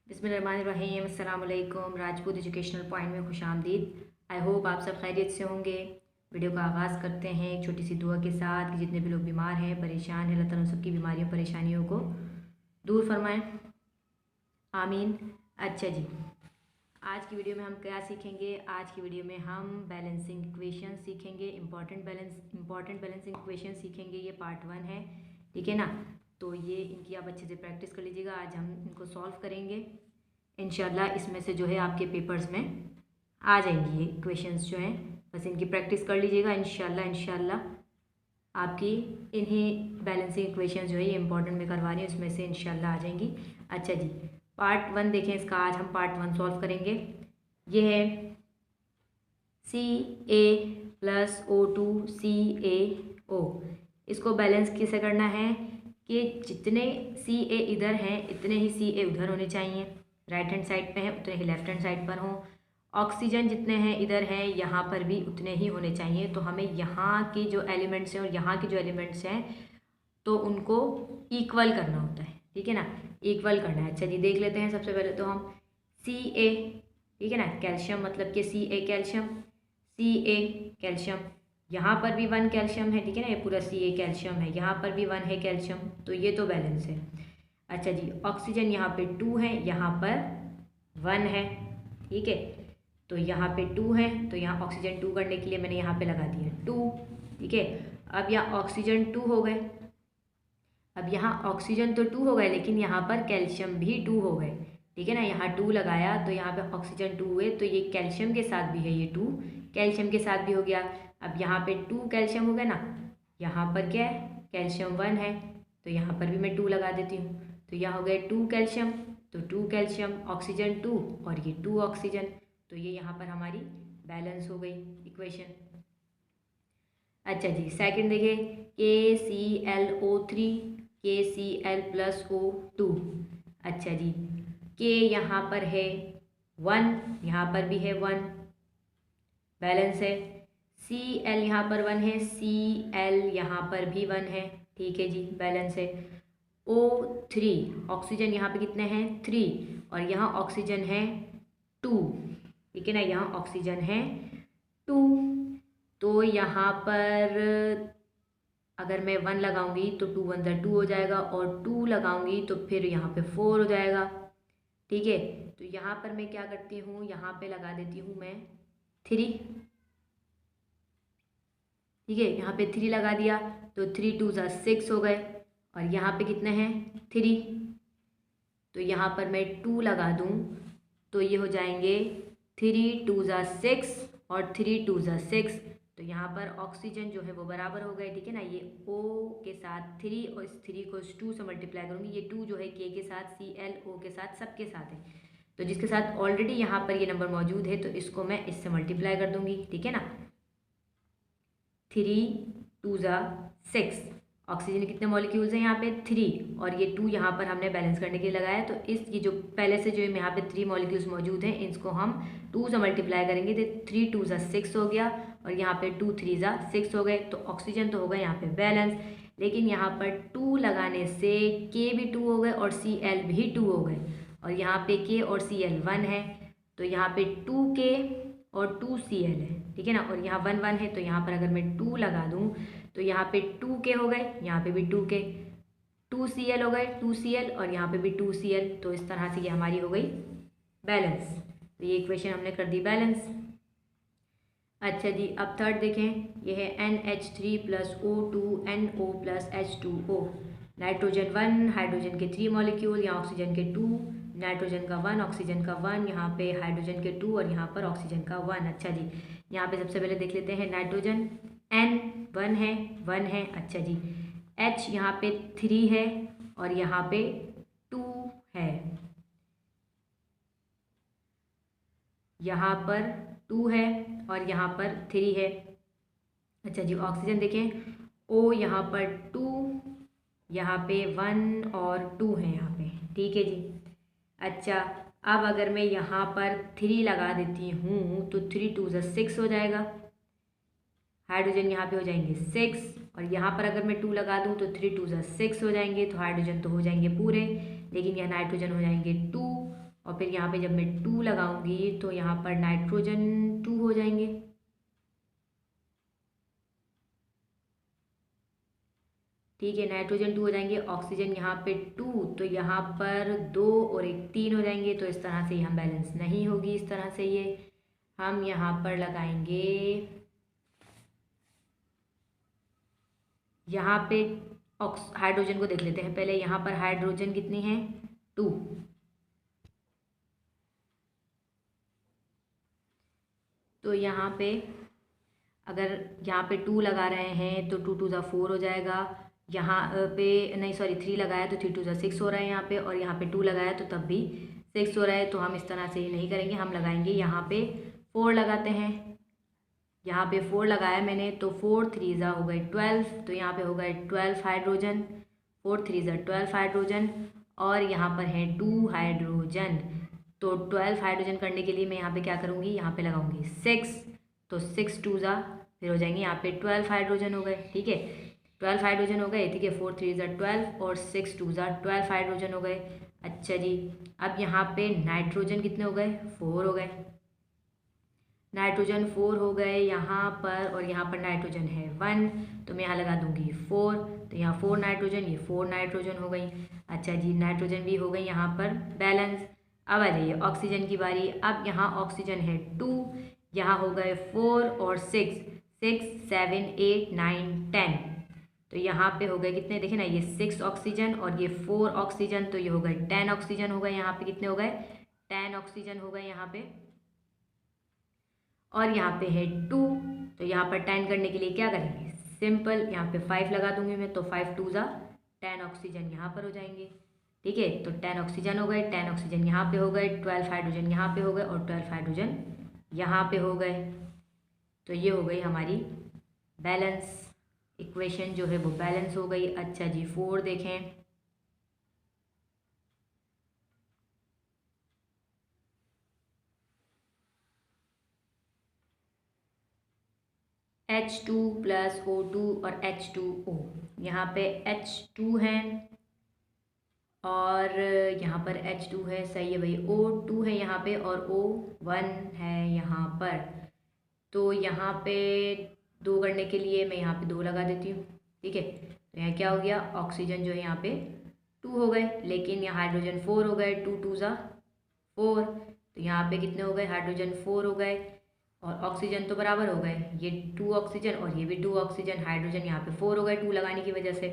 बिस्मिल्लाहिर्रहमानिर्रहीम। अस्सलाम वालेकुम। राजपूत एजुकेशनल पॉइंट में खुशामदीद। आई होप आप सब खैरियत से होंगे। वीडियो का आगाज़ करते हैं एक छोटी सी दुआ के साथ कि जितने भी लोग बीमार हैं, परेशान हैं, अल्लाह ताला उन सबकी बीमारियों परेशानियों को दूर फरमाएं, आमीन। अच्छा जी, आज की वीडियो में हम क्या सीखेंगे? आज की वीडियो में हम बैलेंसिंग इक्वेशन सीखेंगे। इंपॉर्टेंट बैलेंसिंग इक्वेशन सीखेंगे। ये पार्ट 1 है, ठीक है ना? तो ये इनकी आप अच्छे से प्रैक्टिस कर लीजिएगा। आज हम इनको सॉल्व करेंगे इंशाल्लाह। इसमें से जो है आपके पेपर्स में आ जाएंगी ये इक्वेशंस जो हैं, बस इनकी प्रैक्टिस कर लीजिएगा। इंशाल्लाह आपकी इन्हीं बैलेंसिंग इक्वेशंस जो है ये इंपॉर्टेंट में करवा रही हूँ, इसमें से इंशाल्लाह आ जाएंगी। अच्छा जी, पार्ट 1 देखें इसका। आज हम पार्ट 1 सॉल्व करेंगे। ये है CA+O2CaO। इसको बैलेंस कैसे करना है कि जितने CA इधर हैं इतने ही CA उधर होने चाहिए, राइट हैंड साइड पे हैं उतने ही लेफ्ट हैंड साइड पर हों। ऑक्सीजन जितने हैं इधर हैं यहाँ पर भी उतने ही होने चाहिए। तो हमें यहाँ के जो एलिमेंट्स हैं और यहाँ के जो एलिमेंट्स हैं तो उनको इक्वल करना होता है, ठीक है ना? इक्वल करना है। अच्छा जी, देख लेते हैं। सबसे पहले तो हम CA, ठीक है ना, कैल्शियम मतलब कि CA कैल्शियम, CA कैल्शियम, यहाँ पर भी 1 कैल्शियम है, ठीक है ना? ये पूरा CA कैल्शियम है, यहाँ पर भी 1 है कैल्शियम, तो ये तो बैलेंस है। अच्छा जी, ऑक्सीजन यहाँ पे 2 है, यहाँ पर 1 है, ठीक है? तो यहाँ पे 2 है, तो यहाँ ऑक्सीजन 2 करने के लिए मैंने यहाँ पे लगा दिया 2, ठीक है? अब यहाँ ऑक्सीजन 2 हो गए। अब यहाँ ऑक्सीजन तो 2 हो गए, लेकिन यहाँ पर कैल्शियम भी 2 हो गए, ठीक है ना? यहाँ 2 लगाया तो यहाँ पे ऑक्सीजन 2 हुए, तो ये कैल्शियम के साथ भी है, ये 2 कैल्शियम के साथ भी हो गया। अब यहाँ पे 2 कैल्शियम हो गया ना, यहाँ पर क्या है, कैल्शियम 1 है, तो यहाँ पर भी मैं 2 लगा देती हूँ। तो यहाँ हो गए 2 कैल्शियम, तो 2 कैल्शियम, ऑक्सीजन 2 और ये 2 ऑक्सीजन, तो ये यहाँ पर हमारी बैलेंस हो गई इक्वेशन। अच्छा जी, सेकंड देखिए, KClO3 KCl+O2। अच्छा जी, K यहाँ पर है 1, यहाँ पर भी है 1, बैलेंस है। Cl यहाँ पर 1 है, Cl यहाँ पर भी 1 है, ठीक है जी, बैलेंस है। O3, ऑक्सीजन यहाँ पे कितने हैं 3 और यहाँ ऑक्सीजन है 2, ठीक है ना? यहाँ ऑक्सीजन है 2, तो यहाँ पर अगर मैं 1 लगाऊंगी तो 2 1 2 हो जाएगा, और 2 लगाऊंगी तो फिर यहाँ पे 4 हो जाएगा, ठीक है? तो यहाँ पर मैं क्या करती हूँ, यहाँ पे लगा देती हूँ मैं 3, ठीक है? यहाँ पे 3 लगा दिया तो 3 2 6 हो गए, और यहाँ पे कितने हैं 3, तो यहाँ पर मैं 2 लगा दूँ तो ये हो जाएंगे 3 2 6 और 3 2 6, तो यहाँ पर ऑक्सीजन जो है वो बराबर हो गए, ठीक है ना? ये O के साथ 3 और इस 3 को इस 2 से मल्टीप्लाई करूँगी, ये 2 जो है K के साथ, ClO के साथ, सबके साथ है, तो जिसके साथ ऑलरेडी यहाँ पर ये नंबर मौजूद है तो इसको मैं इससे मल्टीप्लाई कर दूँगी, ठीक है ना? 3 2 6, ऑक्सीजन के कितने मॉलिक्यूल्स हैं यहाँ पे 3, और ये 2 यहाँ पर हमने बैलेंस करने के लिए लगाया, तो इस ये जो पहले से जो यहाँ पे 3 मॉलिक्यूल्स मौजूद हैं इसको हम 2 से मल्टीप्लाई करेंगे तो 3 2 6 हो गया, और यहाँ पे 2 3 6 हो गए, तो ऑक्सीजन तो हो गए यहाँ पे बैलेंस। लेकिन यहाँ पर 2 लगाने से K भी 2 हो गए और Cl भी 2 हो गए, और यहाँ पे K और Cl 1 है, तो यहाँ पे 2K और 2Cl है, ठीक है ना? और यहाँ 1 1 है, तो यहाँ पर अगर मैं 2 लगा दूँ तो यहाँ पे 2K हो गए, यहाँ पे भी 2K, 2Cl हो गए 2Cl, और यहाँ पे भी 2Cl, तो इस तरह से ये हमारी हो गई बैलेंस। तो ये इक्वेशन हमने कर दी बैलेंस। अच्छा जी, अब थर्ड देखें, ये है NH3+O2NO+H2O। नाइट्रोजन 1, हाइड्रोजन के 3 मॉलिक्यूल, यहाँ ऑक्सीजन के 2, नाइट्रोजन का 1, ऑक्सीजन का 1, यहाँ पे हाइड्रोजन के 2 और यहाँ पर ऑक्सीजन का 1। अच्छा जी, यहाँ पे सबसे पहले देख लेते हैं नाइट्रोजन, N 1 है 1 है, अच्छा जी, H यहाँ पे 3 है और यहाँ पे 2 है, यहाँ पर 2 है और यहाँ पर 3 है। अच्छा जी, ऑक्सीजन देखें, O यहाँ पर 2, यहाँ पे 1 और 2 है यहाँ पे, ठीक है जी। अच्छा, अब अगर मैं यहाँ पर 3 लगा देती हूँ तो 3 2 6 हो जाएगा, हाइड्रोजन यहाँ पे हो जाएंगे 6, और यहाँ पर अगर मैं 2 लगा दूँ तो 3 2 6 हो जाएंगे, तो हाइड्रोजन तो हो जाएंगे पूरे, लेकिन यह नाइट्रोजन हो जाएंगे 2 और फिर यहाँ पे जब मैं 2 लगाऊंगी तो यहाँ पर नाइट्रोजन 2 हो जाएंगे। ठीक है, नाइट्रोजन 2 हो जाएंगे, ऑक्सीजन यहाँ पे 2, तो यहाँ पर 2 और एक 3 हो जाएंगे। तो इस तरह से यहाँ बैलेंस नहीं होगी, इस तरह से ये हम यहाँ पर लगाएंगे। यहाँ पे हाइड्रोजन को देख लेते हैं पहले। यहाँ पर हाइड्रोजन कितनी है? 2। तो यहाँ पे अगर यहाँ पे 2 लगा रहे हैं तो 2 2 4 हो जाएगा। यहाँ पे नहीं, सॉरी 3 लगाया तो 3 2 6 हो रहा है यहाँ पे, और यहाँ पे 2 लगाया तो तब भी 6 हो रहा है। तो हम इस तरह से ही नहीं करेंगे, हम लगाएंगे यहाँ पे 4 लगाते हैं। यहाँ पे 4 लगाया मैंने तो 4 3 हो गए 12, तो यहाँ पे हो गए 12 हाइड्रोजन। 4 3 12 हाइड्रोजन, और यहाँ पर है 2 हाइड्रोजन। तो 12 हाइड्रोजन करने के लिए मैं यहाँ पे क्या करूँगी, यहाँ पे लगाऊंगी 6, तो 6 2 फिर हो जाएंगे यहाँ पे 12 हाइड्रोजन हो गए। ठीक है, 12 हाइड्रोजन हो गए। ठीक है, 4 3 12 और 6 2 12 हाइड्रोजन हो गए। अच्छा जी, अब यहाँ पे नाइट्रोजन कितने हो गए? 4 हो गए। नाइट्रोजन 4 हो गए यहाँ पर, और यहाँ पर नाइट्रोजन है 1, तो मैं यहाँ लगा दूंगी 4, तो यहाँ 4 नाइट्रोजन, ये 4 नाइट्रोजन हो गई। अच्छा जी, नाइट्रोजन भी हो गई यहाँ पर बैलेंस। अब आ जाइए ऑक्सीजन की बारी। अब यहाँ ऑक्सीजन है 2, यहाँ हो गए 4 और 6 6 7 8 9 10, तो यहाँ पे हो गए कितने, देखे ना, ये 6 ऑक्सीजन और ये 4 ऑक्सीजन, तो ये हो गए 10 ऑक्सीजन हो गए। यहाँ पे कितने हो गए? 10 ऑक्सीजन हो गए यहाँ पे। और यहाँ पे है 2, तो यहाँ पर 10 करने के लिए क्या करेंगे, सिंपल यहाँ पे 5 लगा दूंगी मैं, तो 5 2 10 ऑक्सीजन यहाँ पर हो जाएंगे। ठीक है, तो 10 ऑक्सीजन हो गए, 10 ऑक्सीजन यहाँ पे हो गए, 12 हाइड्रोजन यहाँ पे हो गए, और 12 हाइड्रोजन यहाँ पे हो गए। तो ये हो गई हमारी बैलेंस इक्वेशन, जो है वो बैलेंस हो गई। अच्छा जी, 4 देखें। H2 + O2 और H2O, यहाँ पे H2 है और यहाँ पर H2 है, सही है भाई। O2 है यहाँ पे और O1 है यहाँ पर। तो यहाँ पे 2 करने के लिए मैं यहाँ पे 2 लगा देती हूँ। ठीक है, तो यहाँ क्या हो गया, ऑक्सीजन जो है यहाँ पे 2 हो गए, लेकिन यहाँ हाइड्रोजन 4 हो गए, 2 2 4, तो यहाँ पे कितने हो गए, हाइड्रोजन 4 हो गए, और ऑक्सीजन तो बराबर हो गए, ये 2 ऑक्सीजन और ये भी 2 ऑक्सीजन। हाइड्रोजन यहाँ पे 4 हो गए 2 लगाने की वजह से,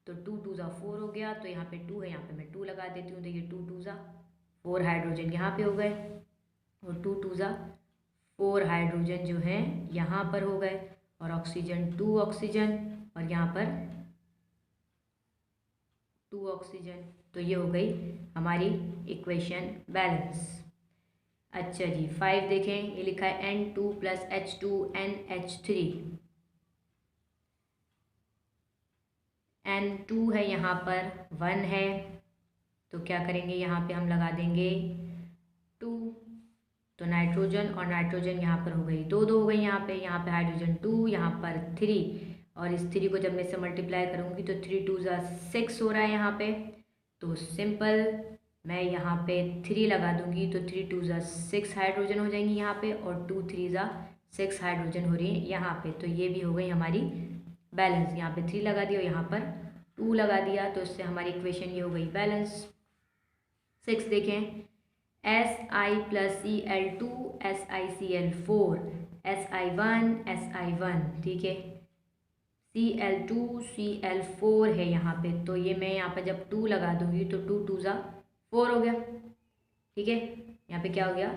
तो 2 2 4 हो गया। तो यहाँ पे 2 है, यहाँ पे मैं 2 लगा देती हूँ, तो ये 2 2 4 हाइड्रोजन यहाँ पे हो गए, और 2 2 4 हाइड्रोजन जो है यहाँ पर हो गए, और ऑक्सीजन 2 ऑक्सीजन, और यहाँ पर 2 ऑक्सीजन। तो ये हो गई हमारी इक्वेशन बैलेंस। अच्छा जी, 5 देखें, ये लिखा है N2 + H2 NH3। N2 है यहाँ पर 1 है, तो क्या करेंगे, यहाँ पे हम लगा देंगे 2, तो नाइट्रोजन और नाइट्रोजन यहाँ पर हो गई 2 2 हो गई यहाँ पे हाइड्रोजन 2, यहाँ पर 3, और इस 3 को जब मैं से मल्टीप्लाई करूँगी तो 3 2 6 हो रहा है यहाँ पे। तो सिंपल मैं यहाँ पे 3 लगा दूँगी, तो 3 2 6 हाइड्रोजन हो जाएंगी यहाँ पे, और 2 3 6 हाइड्रोजन हो रही है यहाँ पे। तो ये भी हो गई हमारी बैलेंस। यहाँ पे 3 लगा दिया और यहाँ पर 2 लगा दिया, तो इससे हमारी इक्वेशन ये हो गई बैलेंस। 6 देखें, Si + Cl2 SiCl4 Si1 Si1, ठीक है, Cl2 Cl4 है यहाँ पे। तो ये मैं यहाँ पे जब 2 लगा दूँगी तो 2 2 4 हो गया। ठीक है, यहाँ पे क्या हो गया,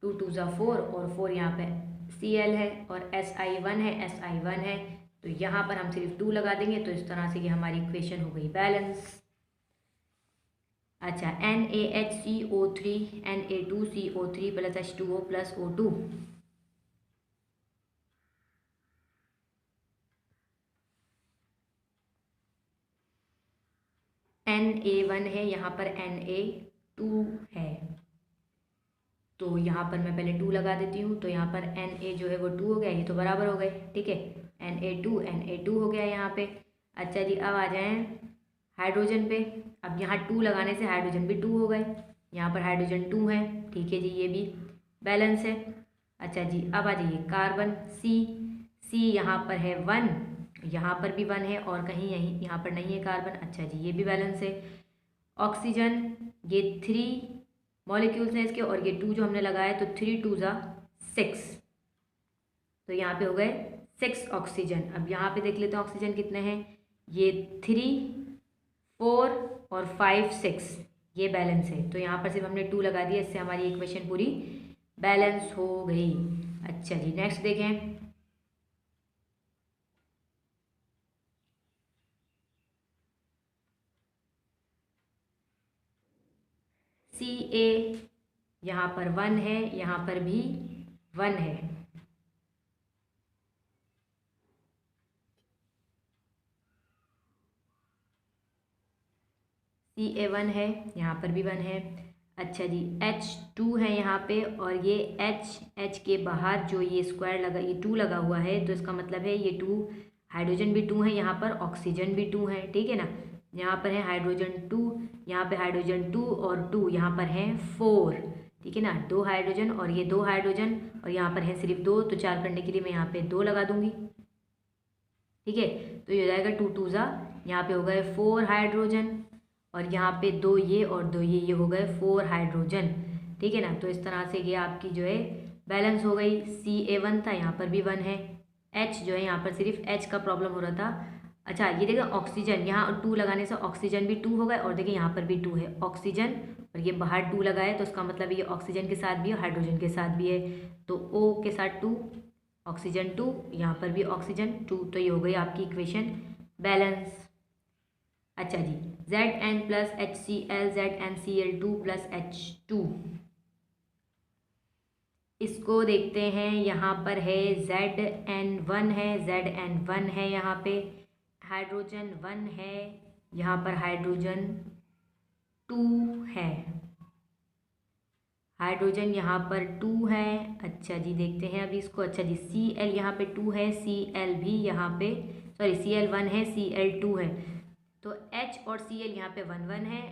2 2 4, और 4 यहाँ पे Cl है और Si1 है, Si1 है, तो यहाँ पर हम सिर्फ 2 लगा देंगे। तो इस तरह से ये हमारी इक्वेशन हो गई बैलेंस। अच्छा, NaHCO3 Na2CO3 + H2O + O2, Na1 है, यहाँ पर Na2 है, तो यहाँ पर मैं पहले 2 लगा देती हूँ। तो यहाँ पर Na जो है वो 2 हो गया, ये तो बराबर हो गए। ठीक है, Na2 हो गया यहाँ पे। अच्छा जी, अब आ जाएं हाइड्रोजन पे। अब यहाँ 2 लगाने से हाइड्रोजन भी 2 हो गए, यहाँ पर हाइड्रोजन 2 है, ठीक है जी, ये भी बैलेंस है। अच्छा जी, अब आ जाइए कार्बन सी यहाँ पर है 1, यहाँ पर भी 1 है और कहीं यहीं यहाँ पर नहीं है कार्बन। अच्छा जी, ये भी बैलेंस है। ऑक्सीजन ये 3 मॉलिक्यूल्स हैं इसके और ये 2 जो हमने लगाया, तो 3 2 ज़ा 6, तो यहाँ पे हो गए 6 ऑक्सीजन। अब यहाँ पे देख लेते हैं ऑक्सीजन कितने हैं, ये 3 4 और 5 6, ये बैलेंस है। तो यहाँ पर सिर्फ हमने 2 लगा दिया, इससे हमारी इक्वेशन पूरी बैलेंस हो गई। अच्छा जी, नेक्स्ट देखें। Ca यहाँ पर 1 है, यहाँ पर भी 1 है। Ca1 है, यहाँ पर भी 1 है। अच्छा जी, H2 है यहाँ पे और ये H के बाहर जो ये स्क्वायर लगा, ये 2 लगा हुआ है, तो इसका मतलब है ये 2 हाइड्रोजन भी 2 है, यहाँ पर ऑक्सीजन भी 2 है, ठीक है ना। यहाँ पर है हाइड्रोजन 2, यहाँ पे हाइड्रोजन 2 और 2, यहाँ पर हैं 4, ठीक है ना। 2 हाइड्रोजन और ये 2 हाइड्रोजन और यहाँ पर है सिर्फ 2, तो 4 करने के लिए मैं यहाँ पे 2 लगा दूंगी, ठीक है। तो ये हो जाएगा 2 2 ज़ा, यहाँ पे हो गए 4 हाइड्रोजन और यहाँ पे 2 ये और 2 ये हो गए 4 हाइड्रोजन, ठीक है ना। तो इस तरह से ये आपकी जो है बैलेंस हो गई। Ca1 था, यहाँ पर भी 1 है। H जो है यहाँ पर सिर्फ H का प्रॉब्लम हो रहा था। अच्छा, ये देखिए ऑक्सीजन, यहाँ 2 लगाने से ऑक्सीजन भी 2 हो गए और देखिए यहाँ पर भी 2 है ऑक्सीजन और ये बाहर 2 लगाए, तो इसका मतलब ये ऑक्सीजन के साथ भी है, हाइड्रोजन के साथ भी है, तो O के साथ 2, ऑक्सीजन 2, यहाँ पर भी ऑक्सीजन 2, तो ये हो गई आपकी इक्वेशन बैलेंस। अच्छा जी, Zn plus HCl ZnCl2 plus H2, इसको देखते हैं। यहाँ पर है Zn1 है, Zn1 है, यहाँ पे हाइड्रोजन 1 है, यहाँ पर हाइड्रोजन 2 है, हाइड्रोजन यहाँ पर 2 है। अच्छा जी, देखते हैं अभी इसको। अच्छा जी, Cl यहाँ पे 2 है, Cl भी यहाँ पे, सॉरी Cl1 है, Cl2 है, तो H और Cl यहाँ पे 1 1 है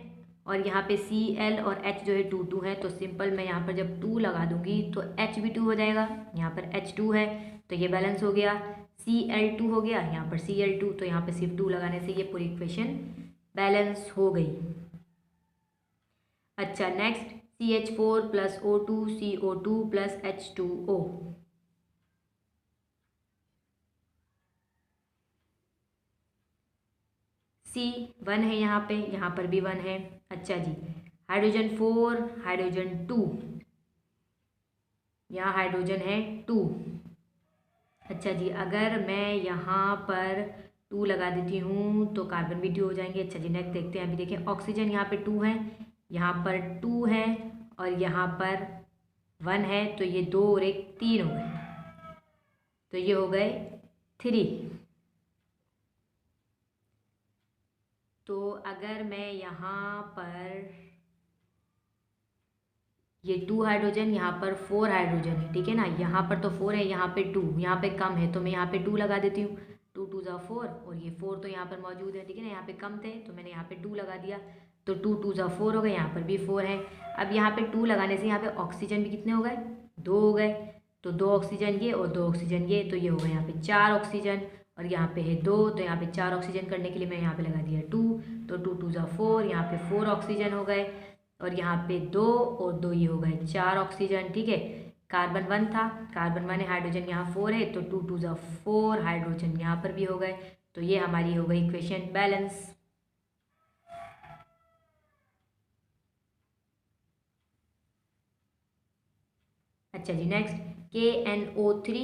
और यहाँ पे Cl और H जो है 2 2 है। तो सिंपल मैं यहाँ पर जब 2 लगा दूंगी तो H भी 2 हो जाएगा, यहाँ पर H2 है, तो ये बैलेंस हो गया। Cl2 हो गया, यहाँ पर Cl2, तो यहाँ पे सिर्फ 2 लगाने से ये पूरी इक्वेशन बैलेंस हो गई। अच्छा, next CH4 plus O2 CO2 plus H2O, C1 है यहाँ पे, यहाँ पर भी 1 है। अच्छा जी, हाइड्रोजन 4 हाइड्रोजन 2, यहाँ हाइड्रोजन है 2। अच्छा जी, अगर मैं यहाँ पर 2 लगा देती हूँ तो कार्बन भी 2 हो जाएंगे। अच्छा जी, नेक्स्ट देखते हैं। अभी देखिए ऑक्सीजन यहाँ पे 2 है, यहाँ पर 2 है और यहाँ पर 1 है, तो ये 2 और 1 3 हो गए, तो ये हो गए 3। तो अगर मैं यहाँ पर ये 2 हाइड्रोजन, यहाँ पर 4 हाइड्रोजन है, ठीक है ना, यहाँ पर तो 4 है, यहाँ पे 2, यहाँ पे कम है, तो मैं यहाँ पे 2 लगा देती हूँ। 2 2 ज़ा 4 और ये 4 तो यहाँ पर मौजूद है, ठीक है ना, यहाँ पे कम थे तो मैंने यहाँ पे 2 लगा दिया, तो 2 2 ज़ा 4 हो गए, यहाँ पर भी 4 है। अब यहाँ पे 2 लगाने से यहाँ पे ऑक्सीजन भी कितने हो गए, 2 हो गए, तो 2 ऑक्सीजन ये और 2 ऑक्सीजन ये, तो ये हो गए यहाँ पे 4 ऑक्सीजन और यहाँ पे है 2, तो यहाँ पे 4 ऑक्सीजन करने के लिए मैं यहाँ पे लगा दिया 2, तो 2 2 ज़ा 4, यहाँ पे 4 ऑक्सीजन हो गए और यहाँ पे 2 और 2 ये हो गए 4 ऑक्सीजन, ठीक है। कार्बन 1 था, कार्बन 1 है, हाइड्रोजन यहाँ 4 है, तो 2 2 ज़ा 4 हाइड्रोजन यहाँ पर भी हो गए, तो ये हमारी हो गई इक्वेशन बैलेंस। अच्छा जी, नेक्स्ट KNO3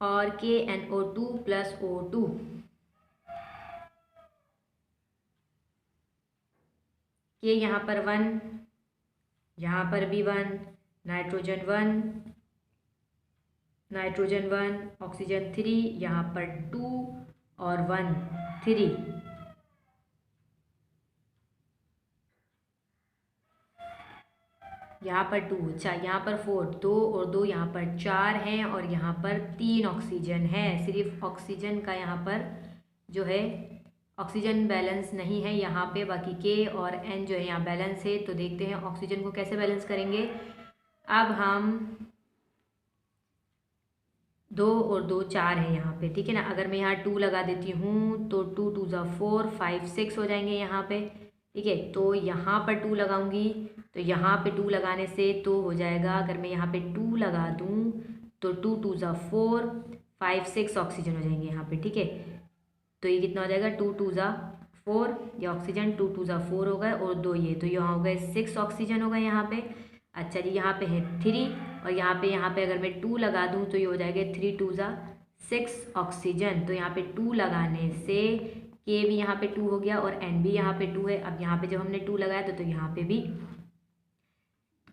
और KNO2 प्लस O2, के यहाँ पर 1, यहाँ पर भी 1, नाइट्रोजन 1, नाइट्रोजन 1, ऑक्सीजन 3, यहाँ पर 2 और 1 3, यहाँ पर 2, अच्छा यहाँ पर 4, 2 और 2 यहाँ पर 4 हैं और यहाँ पर 3 ऑक्सीजन है। सिर्फ ऑक्सीजन का यहाँ पर जो है ऑक्सीजन बैलेंस नहीं है यहाँ पे, बाकी के और एन जो है यहाँ बैलेंस है। तो देखते हैं ऑक्सीजन को कैसे बैलेंस करेंगे। अब हम 2 और 2 4 है यहाँ पे, ठीक है ना। अगर मैं यहाँ 2 लगा देती हूँ तो 2 2 ज़ा 4 5 6 हो जाएंगे यहाँ पे, ठीक है। तो यहाँ पर 2 लगाऊंगी तो यहाँ पे 2 लगाने से तो हो जाएगा, अगर मैं यहाँ पे 2 लगा दूँ तो 2 2 ज़ा 4 5 6 ऑक्सीजन हो जाएंगे यहाँ पे, ठीक है। तो ये कितना हो जाएगा 2 2 ज़ा 4, ये ऑक्सीजन 2 2 ज़ा 4 हो गए और 2 ये, तो यहाँ हो गए 6 ऑक्सीजन हो गए यहाँ पे। अच्छा जी, यहाँ पे है 3 और यहाँ पे अगर मैं 2 लगा दूँ तो ये हो जाएगा 3 2 ज़ा 6 ऑक्सीजन। तो यहाँ पे 2 लगाने से के भी यहाँ पे 2 हो गया और एन भी यहाँ पे 2 है। अब यहाँ पे जब हमने 2 लगाया तो यहाँ पे भी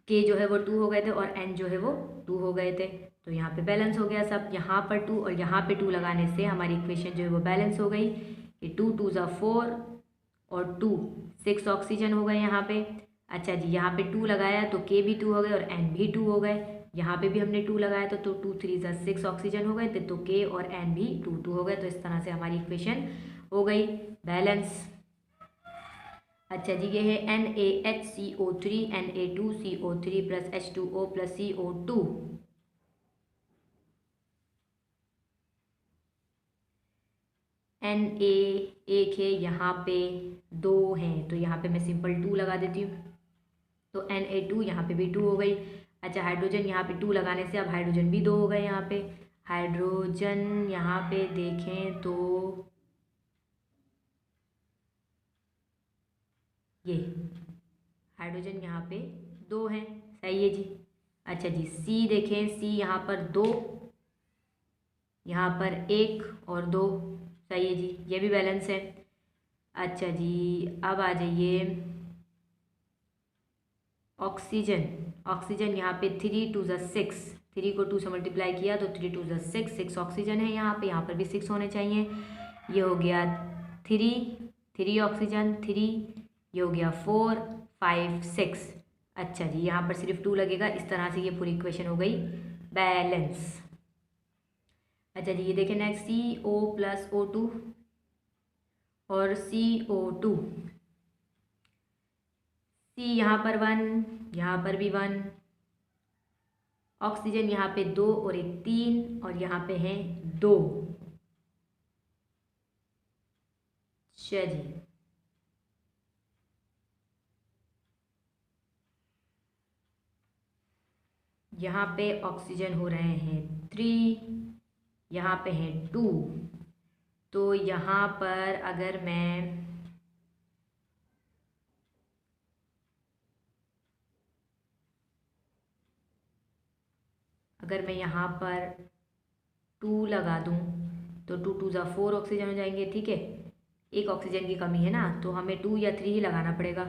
के जो है वो 2 हो गए थे और एन जो है वो 2 हो गए थे। तो यहाँ पे बैलेंस हो गया सब। यहाँ पर 2 और यहाँ पे 2 लगाने से हमारी इक्वेशन जो है वो बैलेंस हो गई। ये 2 2 ज़ा 4 और 2 6 ऑक्सीजन हो गए यहाँ पे। अच्छा जी, यहाँ पे 2 लगाया तो के भी 2 हो गए और एन भी 2 हो गए। यहाँ पे भी हमने 2 लगाया तो 2 3 ज़ा 6 ऑक्सीजन हो गए थे, तो के और एन भी 2 2 हो गए। तो इस तरह से हमारी इक्वेशन हो गई बैलेंस। अच्छा जी, ये है NaHCO3 Na2CO3 plus H2O plus CO2। Na एक है, यहाँ पे 2 हैं, तो यहाँ पे मैं सिंपल 2 लगा देती हूँ तो Na2 यहाँ पे भी 2 हो गई। अच्छा, हाइड्रोजन यहाँ पे 2 लगाने से अब हाइड्रोजन भी 2 हो गए यहाँ पे। हाइड्रोजन यहाँ पे देखें तो ये हाइड्रोजन यहाँ पे 2 हैं, सही है जी। अच्छा जी, सी देखें, सी यहाँ पर 2, यहाँ पर 1 और 2, सही है जी, ये भी बैलेंस है। अच्छा जी, अब आ जाइए ऑक्सीजन। ऑक्सीजन यहाँ पे 3 2 ज़ा 6, 3 को 2 से मल्टीप्लाई किया तो 3 2 ज़ा 6, 6 ऑक्सीजन है यहाँ पर भी 6 होने चाहिए। ये हो गया 3 ऑक्सीजन 3, ये हो गया 4 5 6। अच्छा जी, यहाँ पर सिर्फ 2 लगेगा। इस तरह से ये पूरी इक्वेशन हो गई बैलेंस। अच्छा जी, ये देखें नेक्स्ट CO प्लस O2 और CO2। C यहाँ पर 1, यहाँ पर भी 1। ऑक्सीजन यहाँ पे 2 और एक 3 और यहाँ पे हैं 2। चलिए, यहाँ पे ऑक्सीजन हो रहे हैं 3, यहाँ पे हैं 2। तो यहाँ पर अगर मैं यहाँ पर 2 लगा दूँ तो 2 2 ज़ा 4 ऑक्सीजन हो जाएंगे, ठीक है। एक ऑक्सीजन की कमी है ना, तो हमें 2 या 3 ही लगाना पड़ेगा।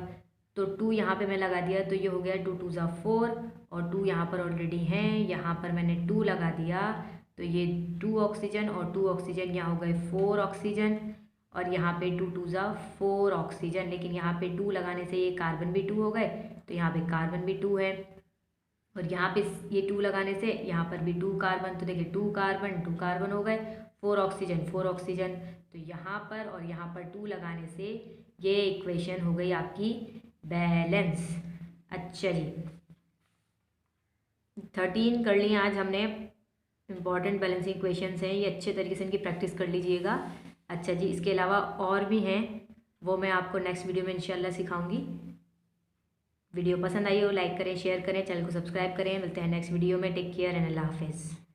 तो 2 यहाँ पे मैं लगा दिया तो ये हो गया 2 2 ज़ा 4 और 2 यहाँ पर ऑलरेडी हैं। यहाँ पर मैंने 2 लगा दिया तो ये 2 ऑक्सीजन और 2 ऑक्सीजन यहाँ हो गए 4 ऑक्सीजन और यहाँ पे 2 2 ज़ा 4 ऑक्सीजन। लेकिन यहाँ पे 2 लगाने से ये कार्बन भी 2 हो गए, तो यहाँ पे कार्बन भी 2 है और यहाँ पे ये 2 लगाने से यहाँ पर भी 2 कार्बन। तो देखिए 2 कार्बन हो गए, 4 ऑक्सीजन। तो यहाँ पर और यहाँ पर 2 लगाने से ये इक्वेशन हो गई आपकी बैलेंस। अच्छा जी, 13 कर लिए आज हमने इम्पॉर्टेंट बैलेंसिंग इक्वेशंस हैं, ये अच्छे तरीके से इनकी प्रैक्टिस कर लीजिएगा। अच्छा जी, इसके अलावा और भी हैं, वो मैं आपको नेक्स्ट वीडियो में इंशाल्लाह सिखाऊंगी। वीडियो पसंद आई हो लाइक करें, शेयर करें, चैनल को सब्सक्राइब करें। मिलते हैं नेक्स्ट वीडियो में। टेक केयर एंड अल्लाह हाफिज़।